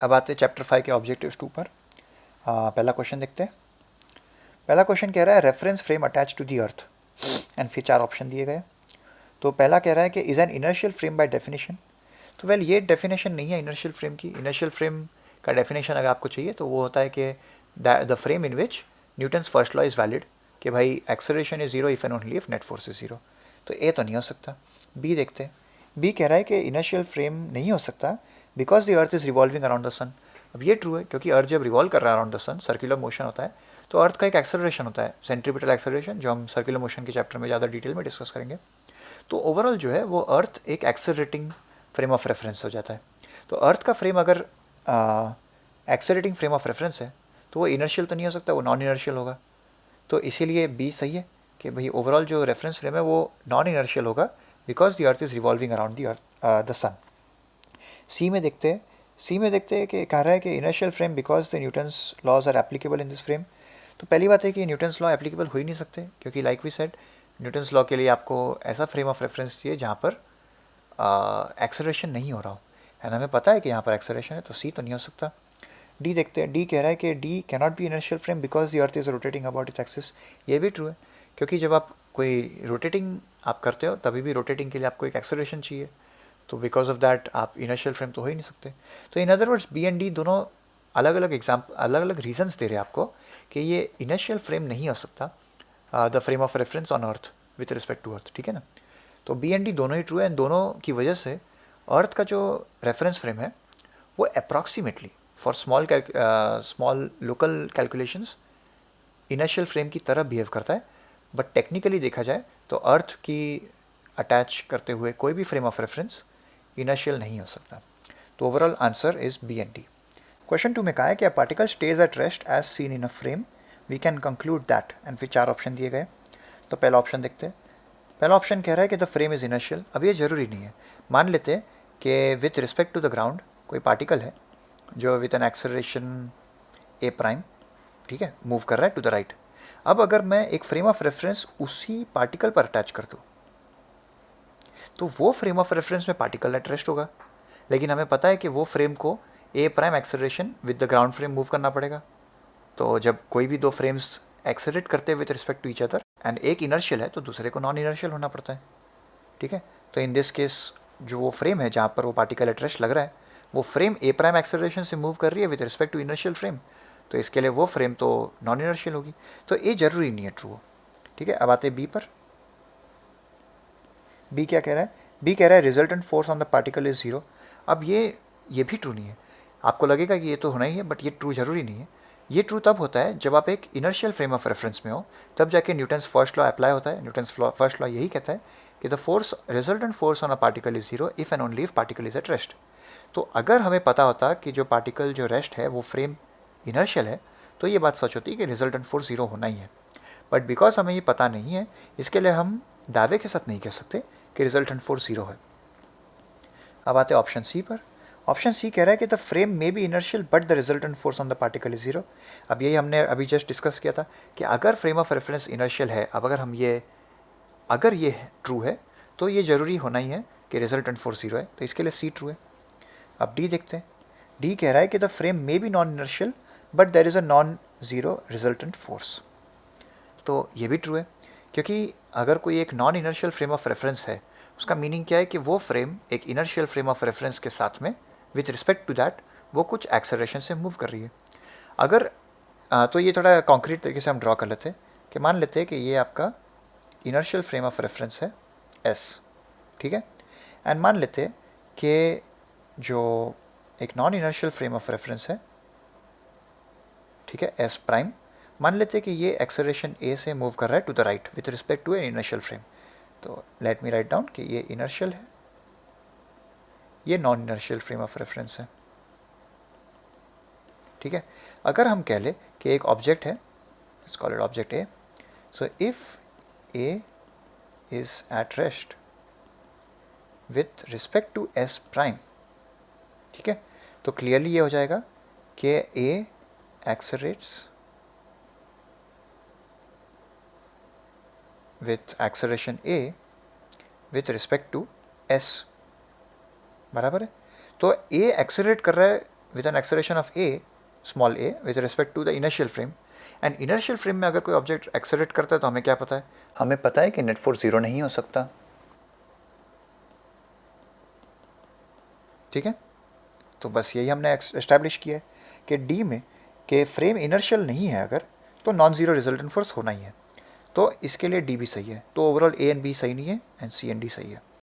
अब आते हैं चैप्टर 5 के ऑब्जेक्टिव्स 2 पर। पहला क्वेश्चन देखते हैं। पहला क्वेश्चन कह रहा है reference frame attach to the earth, and फिर 4 ऑप्शन दिए गए। तो पहला कह रहा है कि is an inertial frame by definition. तो वेल ये डेफिनेशन नहीं है इनर्शियल फ्रेम की। इनर्शियल फ्रेम का डेफिनेशन अगर आपको चाहिए तो वो होता है कि the frame in which Newton's first law is valid, कि भाई acceleration is zero if and only if net force is zero. तो ए तो नहीं हो सकता। बी देखते हैं। बी कह रहा है कि इनर्शियल फ्रेम नहीं हो सकता because the earth is revolving around the sun. अब ये ट्रू है क्योंकि अर्थ जब रिवॉल्व कर रहा है around the sun, circular motion होता है, तो अर्थ का एक एक्सेलरेशन होता है, सेंट्रीपिटल एक्सेलरेशन, जो हम सर्कुलर मोशन के चैप्टर में ज़्यादा डिटेल में डिस्कस करेंगे। तो ओवरऑल जो है वो अर्थ एक एक्सेलरेटिंग फ्रेम ऑफ रेफरेंस हो जाता है। तो अर्थ का फ्रेम अगर एक्सेलरेटिंग फ्रेम ऑफ रेफरेंस है तो वो इनर्शियल तो नहीं हो सकता, वो नॉन इनर्शियल होगा। तो इसीलिए बी सही है कि भाई ओवरऑल जो रेफरेंस फ्रेम है वो नॉन इनर्शियल होगा because the earth is revolving around the sun. C में देखते हैं। सी में देखते हैं कि कह रहा है कि inertial frame because the Newton's laws are applicable in this frame. तो पहली बात है कि न्यूटन्स लॉ एप्लीकेबल हो ही नहीं सकते क्योंकि like we said Newton's law के लिए आपको ऐसा फ्रेम ऑफ रेफरेंस चाहिए जहाँ पर एक्सेलरेशन नहीं हो रहा हो, एंड हमें पता है कि यहाँ पर एक्सेलरेशन है, तो सी तो नहीं हो सकता। डी देखते हैं। डी कह रहा है कि D cannot be inertial frame because the earth is rotating about its axis. ये भी ट्रू है क्योंकि जब आप कोई रोटेटिंग आप करते हो तभी भी रोटेटिंग के लिए आपको एक एक्सेलरेशन चाहिए, तो बिकॉज ऑफ दैट आप इनर्शियल फ्रेम तो हो ही नहीं सकते। तो in other words B and D दोनों अलग अलग रीजंस दे रहे हैं आपको कि ये इनर्शियल फ्रेम नहीं हो सकता the frame of reference on earth with respect to earth, ठीक है ना। तो बी एंड डी दोनों ही ट्रू है, एंड दोनों की वजह से अर्थ का जो रेफरेंस फ्रेम है वो approximately for small local calculations inertial frame की तरह बिहेव करता है। बट टेक्निकली देखा जाए तो अर्थ की अटैच करते हुए कोई भी फ्रेम ऑफ रेफरेंस इनर्शियल नहीं हो सकता। तो overall answer is B and D. Question 2 में कहा है कि a particle stage at rest as seen in a frame, we can conclude that, and फिर 4 ऑप्शन दिए गए। तो पहला ऑप्शन देखते हैं। पहला ऑप्शन कह रहा है कि द फ्रेम इज़ इनर्शियल। अब ये ज़रूरी नहीं है। मान लेते हैं कि with respect to the ground कोई पार्टिकल है जो with an acceleration a prime, ठीक है, मूव कर रहा है टू द राइट। अब अगर मैं एक फ्रेम ऑफ रेफरेंस उसी पार्टिकल पर अटैच कर दूँ तो वो फ्रेम ऑफ रेफरेंस में पार्टिकल एट रेस्ट होगा, लेकिन हमें पता है कि वो फ्रेम को A prime acceleration with the ground frame move करना पड़ेगा। तो जब कोई भी दो फ्रेम्स एक्सेलरेट करते हैं with respect to each other and एक इनर्शियल है तो दूसरे को नॉन इनर्शियल होना पड़ता है, ठीक है। तो इन दिस केस जो वो फ्रेम है जहाँ पर वो पार्टिकल एट रेस्ट लग रहा है वो फ्रेम ए प्राइम एक्सेलरेशन से मूव कर रही है with respect to inertial frame, तो इसके लिए वो फ्रेम तो नॉन इनर्शियल होगी। तो ये जरूरी नहीं है ट्रू हो, ठीक है। अब आते हैं बी पर। बी क्या कह रहा है? बी कह रहा है resultant force on the particle is zero. अब ये भी ट्रू नहीं है। आपको लगेगा कि ये तो होना ही है, बट ये ट्रू जरूरी नहीं है। ये ट्रू तब होता है जब आप एक इनर्शियल फ्रेम ऑफ रेफरेंस में हो, तब जाके न्यूटन्स फर्स्ट लॉ अप्लाई होता है। न्यूटन्स फर्स्ट लॉ यही कहता है कि the force resultant force on a particle is zero if and only if particle is at rest. तो अगर हमें पता होता कि जो पार्टिकल जो रेस्ट है वो फ्रेम इनर्शियल है तो ये बात सच होती है कि रिजल्टेंट फोर्स जीरो होना ही है। बट बिकॉज हमें ये पता नहीं है इसके लिए हम दावे के साथ नहीं कह सकते कि रिजल्टेंट फोर्स जीरो है। अब आते हैं ऑप्शन सी पर। ऑप्शन सी कह रहा है कि the frame may be inertial but the resultant force on the particle is zero. अब यही हमने अभी जस्ट डिस्कस किया था कि अगर फ्रेम ऑफ रेफरेंस इनर्शियल है, अब अगर ये ट्रू है तो ये ज़रूरी होना ही है कि रिजल्टेंट फोर्स जीरो है, तो इसके लिए सी ट्रू है। अब डी देखते हैं। डी कह रहा है कि the frame may be non inertial but there is a non zero resultant force. तो ये भी ट्रू है क्योंकि अगर कोई एक non inertial frame of reference है उसका मीनिंग क्या है कि वो फ्रेम एक इनर्शियल फ्रेम ऑफ रेफरेंस के साथ में विथ रिस्पेक्ट टू दैट वो कुछ एक्सेलरेशन से मूव कर रही है। अगर तो ये थोड़ा कॉन्क्रीट तरीके से हम ड्रॉ कर लेते हैं कि मान लेते हैं कि ये आपका इनर्शियल फ्रेम ऑफ रेफरेंस है एस, ठीक है। एंड मान लेते हैं कि जो एक non inertial frame of reference है, ठीक है, एस प्राइम, मान लेते हैं कि ये एक्सेलरेशन ए से मूव कर रहा है to the right with respect to an inertial frame. तो लेट मी राइट डाउन कि ये इनर्शियल है, ये non inertial frame of reference है, ठीक है। अगर हम कह ले कि एक ऑब्जेक्ट है, let's call it object A, so if A is at rest with respect to S prime, ठीक है, तो क्लियरली ये हो जाएगा कि ए accelerates with acceleration a with respect to s, बराबर है। तो a एक्सेलरेट कर रहा है with an acceleration of a small a with respect to the inertial frame, and inertial frame में अगर कोई ऑब्जेक्ट एक्सेलरेट करता है तो हमें क्या पता है, हमें पता है कि नेट फोर्स 0 नहीं हो सकता। ठीक है, तो बस यही हमने एस्टैब्लिश किया है कि डी में कि फ्रेम इनर्शियल नहीं है अगर, तो नॉन ज़ीरो रिजल्टेंट फोर्स होना ही है। तो इसके लिए डी भी सही है, तो ओवरऑल ए एंड बी सही नहीं है एंड सी एंड डी सही है।